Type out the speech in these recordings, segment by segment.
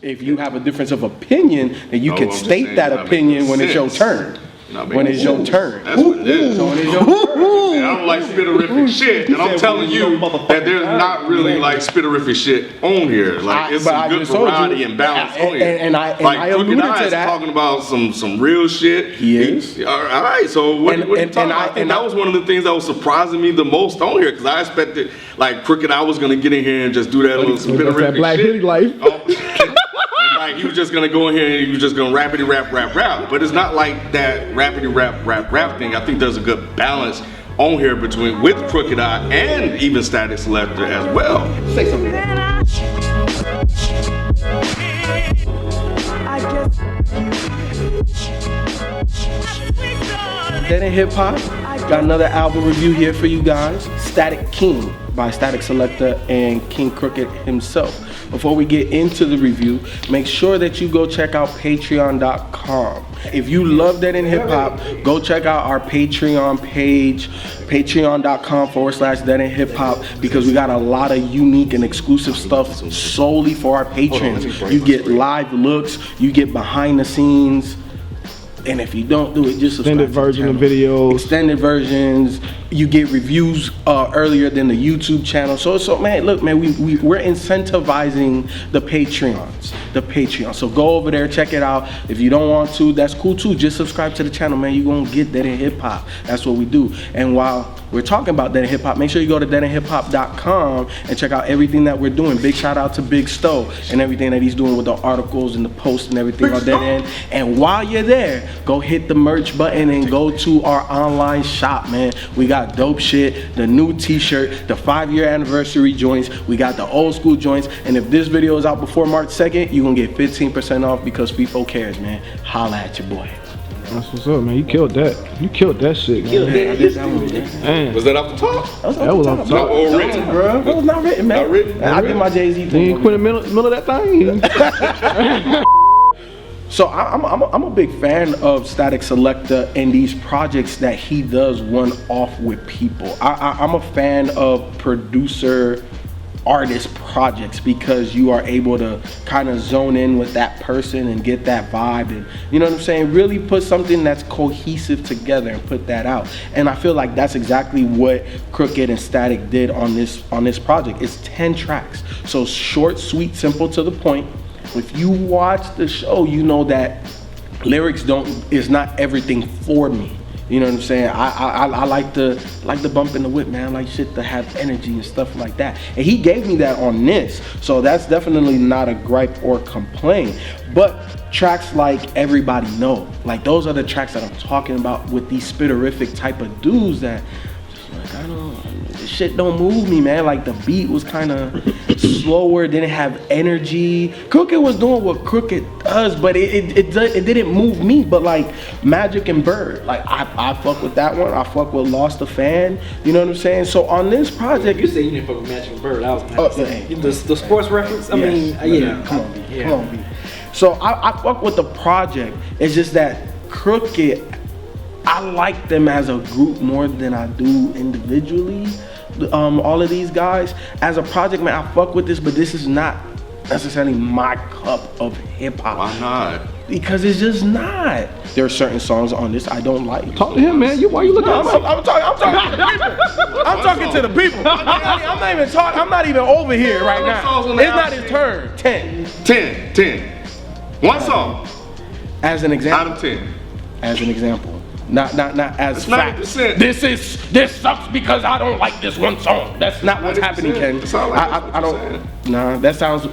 If you have a difference of opinion, then you can state that opinion when it's your turn. When it's your turn. That's what it is. So when it's your turn. I don't like spitterific shit, and I'm telling you that there's not really like spitterific shit on here. Like it's some good variety and balance on here. And I alluded to that. Talking about some real shit. He is. All right. So what are you talking about? I think that was one of the things that was surprising me the most on here, because I expected like Crooked I was gonna get in here and just do that little spitterific Black shit. Life. Like he was just gonna go in here and he was just gonna rapidy rap. But it's not like that rapidy rap thing. I think there's a good balance on here between with Crooked I and even Statik Selektah as well. Say something. Then in hip hop, got another album review here for you guys. Statik King by Statik Selektah and King Crooked himself. Before we get into the review, make sure that you go check out patreon.com. If you love Dead in Hip Hop, go check out our Patreon page, patreon.com/Dead in Hip Hop, because we got a lot of unique and exclusive stuff solely for our patrons. You get live looks, you get behind the scenes. And if you don't do it, just subscribe. Extended version of videos. Extended versions. You get reviews earlier than the YouTube channel. So man, look, man, we're incentivizing the Patreons. So go over there, check it out. If you don't want to, that's cool too. Just subscribe to the channel, man. You're gonna get Dead in Hip Hop. That's what we do. And while we're talking about Dead in Hip Hop, make sure you go to deadinhiphop.com and check out everything that we're doing. Big shout out to Big Stowe and everything that he's doing with the articles and the posts and everything on Dead End. And while you're there, go hit the merch button and go to our online shop, man. We got dope shit, the new t-shirt, the 5-year anniversary joints, we got the old school joints, and if this video is out before March 2nd, you're gonna get 15% off because FIFO cares, man. Holla at your boy. That's what's up, man. You killed that. You killed that shit, man. Man. Was that off the top? That was off the top. Or written, bro. That was not written, man. Not written. I did my Jay-Z thing. You ain't quit in the middle of that thing. So I'm a big fan of Statik Selektah and these projects that he does one off with people. I'm a fan of producer artist projects because you are able to kind of zone in with that person and get that vibe, and you know what I'm saying, really put something that's cohesive together and put that out. And I feel like that's exactly what Crooked and Statik did on this project. It's 10 tracks, so short, sweet, simple, to the point. If you watch the show, you know that lyrics is not everything for me. You know what I'm saying? I like the bump in the whip, man. I like shit to have energy and stuff like that. And he gave me that on this. So that's definitely not a gripe or complaint. But tracks like Everybody Know, like those are the tracks that I'm talking about with these spitterific type of dudes that just like, this shit don't move me, man. Like the beat was kind of slower, didn't have energy. Crooked was doing what Crooked does, but it didn't move me. But like Magic and Bird, like I fuck with that one. I fuck with Lost a Fan. You know what I'm saying? So on this project, you say you didn't fuck with Magic and Bird. I was the sports reference. I mean, yeah. Come on, B. Come on, B. So I fuck with the project. It's just that Crooked, I like them as a group more than I do individually. All of these guys as a project, man, I fuck with this, but this is not necessarily my cup of hip hop. Why not? Because it's just not. There are certain songs on this I don't like. Talk to him, man. Why you looking at him? I'm talking to the people. I'm talking to the people. I'm not even talking. I'm not even over here right now. It's not his turn. 10. One song. As an example. Out of 10. As an example. Not as facts. 90%. This sucks because I don't like this one song. That's not what's happening, Ken. I don't. Nah, that sounds.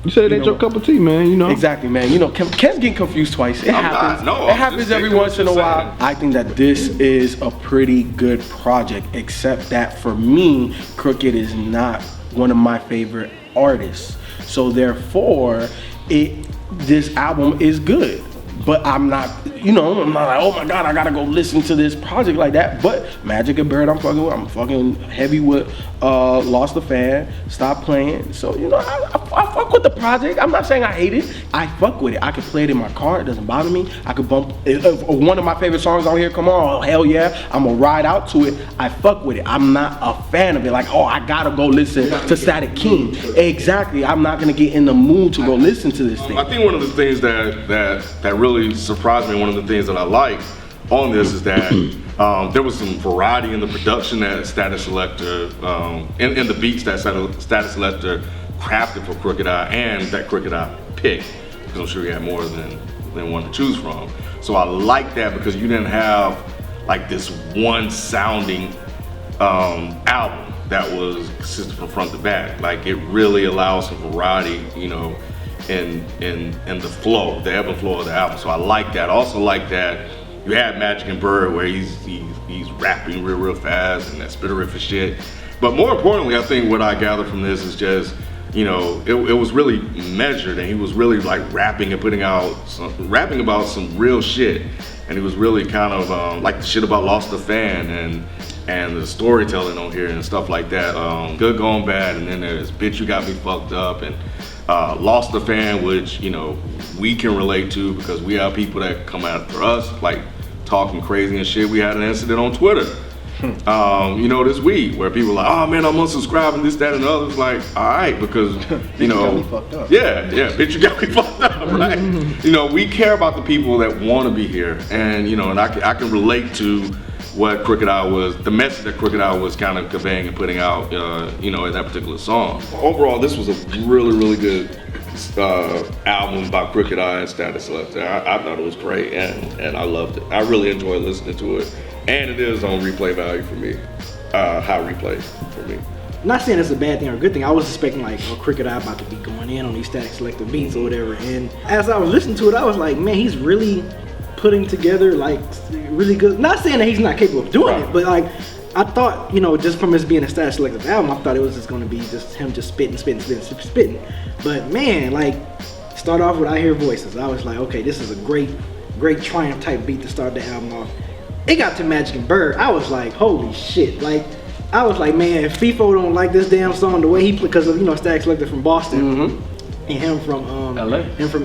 You said it ain't your cup of tea, man. You know. Exactly, man. You know, Ken's getting confused twice. It happens. It happens every once in a while. I think that this is a pretty good project, except that for me, Crooked is not one of my favorite artists. So therefore, this album is good. but I'm not, you know, I'm not like, oh my God, I gotta go listen to this project like that. But Magic and Bird, I'm fucking with. I'm fucking heavy with Lost the Fan, Stop Playing. So, you know, I fuck with the project. I'm not saying I hate it. I fuck with it. I can play it in my car. It doesn't bother me. I could bump, if one of my favorite songs on here, come on, oh, hell yeah, I'm gonna ride out to it. I fuck with it. I'm not a fan of it. Like, oh, I gotta go listen to Statik King. Exactly. I'm not gonna get in the mood to go listen to this thing. I think one of the things that really surprised me, one of the things that I like on this is that there was some variety in the production that Statik Selektah, in the beats that Statik Selektah crafted for Crooked Eye and that Crooked Eye picked, because I'm sure he had more than one to choose from. So I like that because you didn't have like this one sounding album that was consistent from front to back. Like it really allows some variety, you know, in the flow, the ebb and flow of the album. So I like that. I also like that you had Magic and Bird where he's rapping real fast and that spitterific shit. But more importantly, I think what I gather from this is just, you know, it was really measured, and he was really like rapping and rapping about some real shit. And he was really kind of like the shit about Lost the Fan and the storytelling on here and stuff like that. Good Gone Bad, and then there's Bitch You Got Me Fucked Up, and Lost the Fan, which, you know, we can relate to because we have people that come after us like talking crazy and shit. We had an incident on Twitter, you know, this week where people are like, oh man, I'm unsubscribing, this, that, and the other. It's like, all right, because, you know, yeah, bitch, you got me fucked up, right? You know, we care about the people that want to be here, and, you know, and I can relate to what Crooked Eye was, the message that Crooked Eye was kind of conveying and putting out, you know, in that particular song. Overall, this was a really good album by Crooked Eye and Statik Selektah. I thought it was great, and I loved it. I really enjoyed listening to it, and it is on replay value for me, high replay for me. I'm not saying it's a bad thing or a good thing. I was expecting like a Crooked Eye about to be going in on these Statik Selektah beats or whatever, and as I was listening to it, I was like, man, he's really putting together like really good. Not saying that he's not capable of doing it, but like I thought, you know, just from this being a Statik Selektah album, I thought it was just going to be just him just spitting. But man, like start off with I Hear Voices. I was like, okay, this is a great Triumph type beat to start the album off. It got to Magic and Bird. I was like, holy shit! Like I was like, man, if FIFO don't like this damn song the way he played, because of, you know, Statik Selektah from Boston. And him from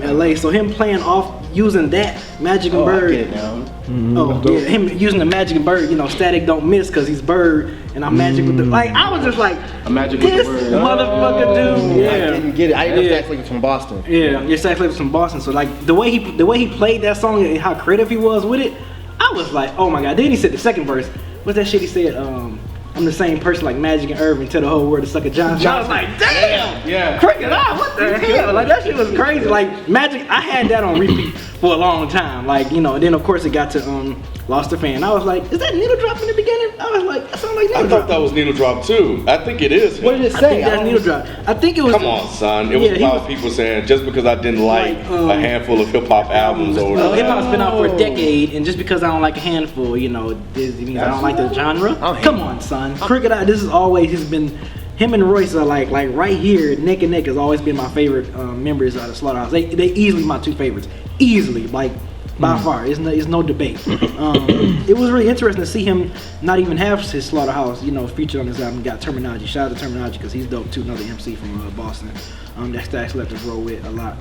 LA. So him playing off using that Magic and Bird. I get it now. Oh yeah, him using the Magic and Bird, you know, Statik don't miss because he's Bird and I'm Magic with the, like I was just like, this motherfucker dude. Yeah. I didn't get it. I didn't know Statik Selektah from Boston. Yeah, Statik Selektah from Boston. So like the way he played that song and how creative he was with it, I was like, oh my god. Then he said the second verse. What's that shit he said? I'm the same person like Magic and Irvin, tell the whole world to suck a Johnson. I was like, damn! Yeah. Crooked Eye, what the hell? Like that shit was crazy. Like Magic, I had that on repeat for a long time. Like, you know, and then of course it got to Lost the Fan. I was like, is that Needle Drop in the beginning? I was like, that sounds like Needle Drop. I thought that was Needle Drop too. I think it is. What did it say? I think that's Needle Drop. I think it was. Come on, son. It was about people saying just because I didn't like a handful of hip hop albums or whatever. Hip hop's been out for a decade, and just because I don't like a handful, you know, it means I don't like the genre. Come on, son. Crooked Eye, this is always has been. Him and Royce are like right here, neck and neck, has always been my favorite members of the Slaughterhouse. They easily my two favorites, easily, like by far. It's no debate. It was really interesting to see him not even have his Slaughterhouse, you know, featured on this album. Got Terminology. Shout out to Terminology because he's dope too. Another MC from Boston. That Statik Selektah roll with a lot.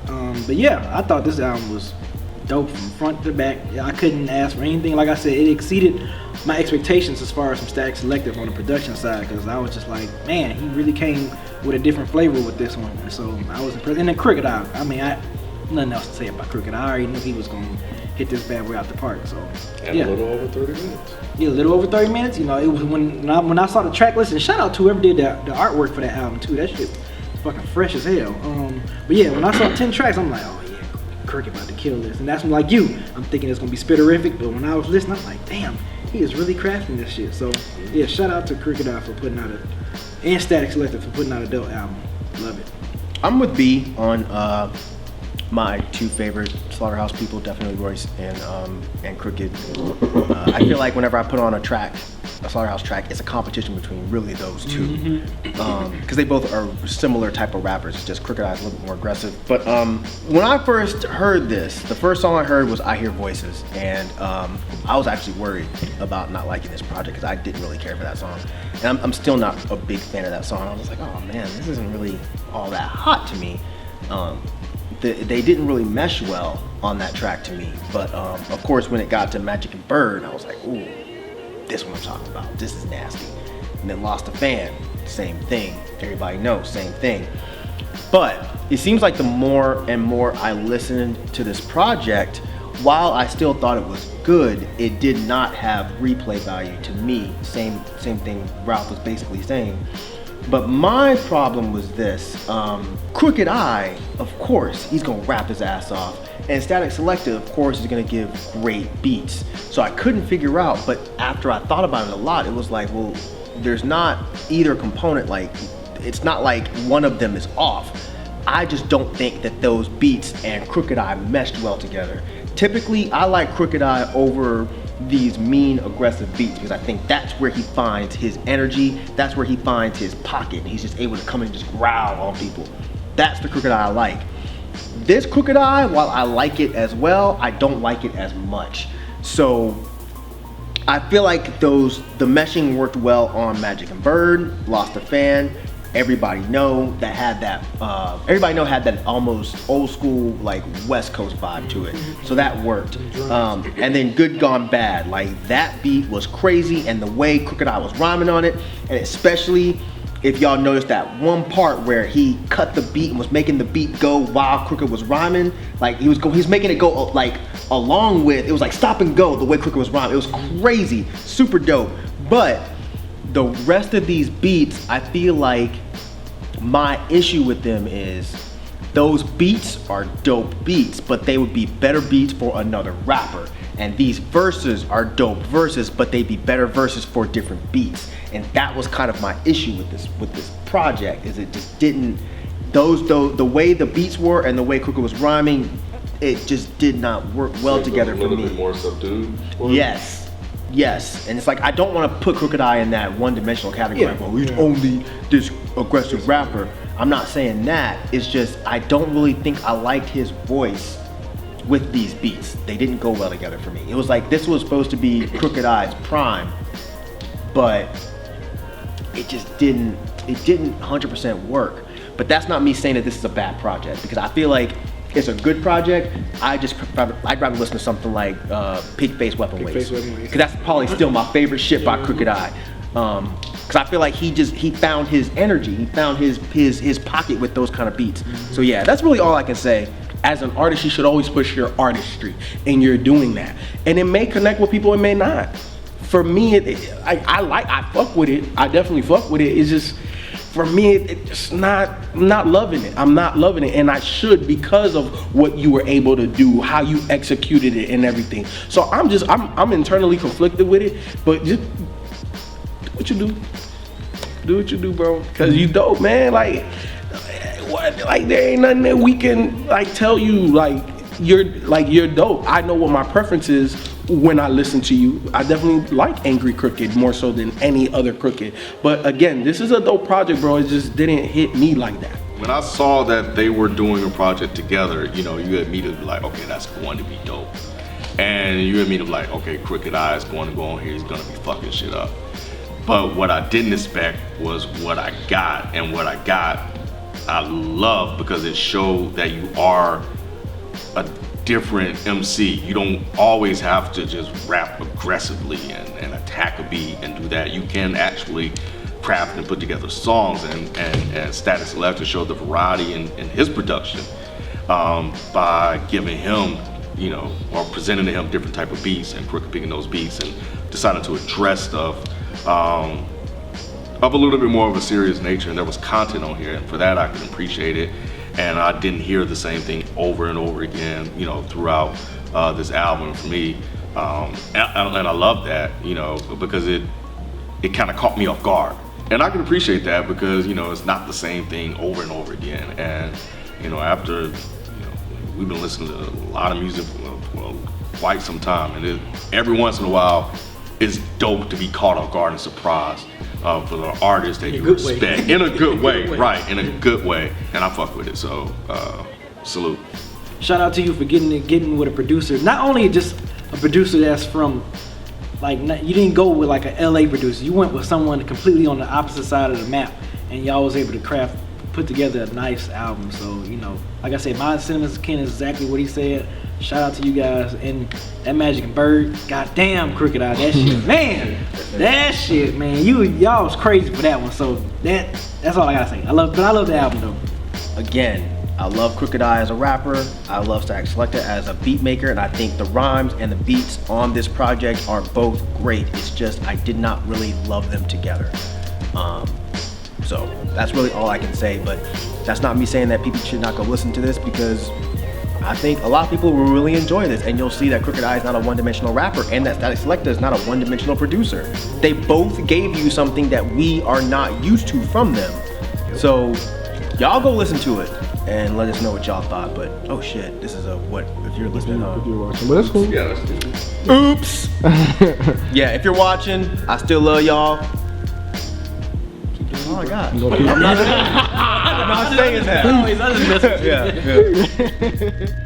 But yeah, I thought this album was dope from front to back. I couldn't ask for anything. Like I said, it exceeded my expectations as far as from Statik Selektah on the production side, because I was just like, man, he really came with a different flavor with this one. And so I was impressed. And then Crooked Eye, I mean, nothing else to say about Crooked Eye. I already knew he was going to hit this bad boy out the park. So and a little over 30 minutes. Yeah, a little over 30 minutes. You know, it was when I saw the track list, and shout out to whoever did the artwork for that album too. That shit was fucking fresh as hell. But yeah, when I saw 10 tracks, I'm like, oh yeah, Crooked about to kill this. And that's when, like you, I'm thinking it's gonna be spitterific. But when I was listening, I'm like, damn, he is really crafting this shit. So yeah, shout out to Crooked Eye for putting out and Statik Selektah for putting out a dope album. Love it. I'm with B on my two favorite Slaughterhouse people, definitely Royce and Crooked. I feel like whenever I put on a Slaughterhouse track, it's a competition between really those two, because they both are similar type of rappers. It's just Crooked Eye's a little bit more aggressive. But when I first heard this, the first song I heard was I Hear Voices, and I was actually worried about not liking this project because I didn't really care for that song, and I'm still not a big fan of that song. I was like, oh man, this isn't really all that hot to me. They didn't really mesh well on that track to me, but of course when it got to Magic and Bird, I was like, ooh, this is what I'm talking about. This is nasty. And then Lost a Fan, same thing. Everybody knows, same thing. But it seems like the more and more I listened to this project, while I still thought it was good, it did not have replay value to me. Same thing Ralph was basically saying. But my problem was this. Crooked Eye, of course, he's gonna rap his ass off. And Statik Selektah, of course, is gonna give great beats. So I couldn't figure out, but after I thought about it a lot, it was like, well, there's not either component, like, it's not like one of them is off. I just don't think that those beats and Crooked Eye meshed well together. Typically, I like Crooked Eye over these mean, aggressive beats because I think that's where he finds his energy, that's where he finds his pocket. He's just able to come in and just growl on people. That's the Crooked Eye I like. This Crooked Eye, while I like it as well, I don't like it as much. So I feel like the meshing worked well on Magic and Bird, Lost a Fan. Everybody had that almost old school, like West Coast vibe to it. So that worked. And then Good Gone Bad, like that beat was crazy, and the way Crooked Eye was rhyming on it, and especially if y'all noticed that one part where he cut the beat and was making the beat go while Crooked was rhyming, like he's making it go like along with, it was like stop and go the way Crooked was rhyming. It was crazy, super dope. But the rest of these beats, I feel like my issue with them is those beats are dope beats, but they would be better beats for another rapper. And these verses are dope verses, but they'd be better verses for different beats. And that was kind of my issue with this project, is it just didn't, the way the beats were and the way Crooked was rhyming, it just did not work well together for me. A little bit more subdued? Yes, and it's like I don't want to put Crooked Eye in that one-dimensional category. Yeah. Well, he's only this aggressive rapper. I'm not saying that. It's just I don't really think I liked his voice with these beats. They didn't go well together for me. It was like this was supposed to be Crooked Eye's prime, but it just didn't. It didn't 100% work. But that's not me saying that this is a bad project, because I feel like it's a good project. I'd rather listen to something like Pig Face Weapon Waste, because that's probably still my favorite shit by Crooked Eye. Because I feel like he found his energy, he found his pocket with those kind of beats. So yeah, that's really all I can say. As an artist, you should always push your artistry, and you're doing that. And it may connect with people, it may not. For me, I fuck with it. I definitely fuck with it. It's just, for me, it's just I'm not loving it. I'm not loving it, and I should, because of what you were able to do, how you executed it and everything. So I'm internally conflicted with it, but just do what you do. Do what you do, bro, because you dope, man. Like there ain't nothing that we can like tell you you're dope. I know what my preference is when I listen to you. I definitely like Angry Crooked more so than any other Crooked. But again, this is a dope project, bro. It just didn't hit me like that. When I saw that they were doing a project together, you know, you had me to be like, okay, that's going to be dope. And you had me to be like, okay, Crooked Eye is going to go on here, he's going to be fucking shit up. But what I didn't expect was what I got, and what I got, I love, because it showed that you are a different MC. You don't always have to just rap aggressively and attack a beat and do that. You can actually craft and put together songs, and Statik Selektah showed the variety in his production by giving him, you know, or presenting to him different type of beats, and Crooked picking those beats and deciding to address stuff of a little bit more of a serious nature, and there was content on here, and for that I can appreciate it. And I didn't hear the same thing over and over again, you know, throughout this album for me. And I love that, you know, because it kind of caught me off guard. And I can appreciate that, because, you know, it's not the same thing over and over again. And, you know, after, you know, we've been listening to a lot of music for quite some time, and every once in a while, it's dope to be caught off guard and surprised for the artists that you respect in a good way, right? In a good way, and I fuck with it. So salute. Shout out to you for getting with a producer. Not only just a producer that's from, like, you didn't go with like a LA producer. You went with someone completely on the opposite side of the map, and y'all was able to put together a nice album. So, you know, like I said, my sentiments Ken is exactly what he said. Shout out to you guys. And that Magic and Bird, goddamn Crooked Eye, that shit, man. That shit, man. Y'all was crazy for that one. So that's all I gotta say. I love the album though. Again, I love Crooked Eye as a rapper. I love Statik Selektah as a beat maker, and I think the rhymes and the beats on this project are both great. It's just I did not really love them together. So that's really all I can say, but that's not me saying that people should not go listen to this, because I think a lot of people will really enjoy this, and you'll see that Crooked Eye is not a one-dimensional rapper, and that Statik Selektah is not a one-dimensional producer. They both gave you something that we are not used to from them. So y'all go listen to it and let us know what y'all thought. But oh shit, this is what if you're listening on. If you're watching, but that's cool. Yeah, that's cool. Oops. Yeah, if you're watching, I still love y'all. Oh my God. I'm not saying that. Always, I just mess with you. Yeah.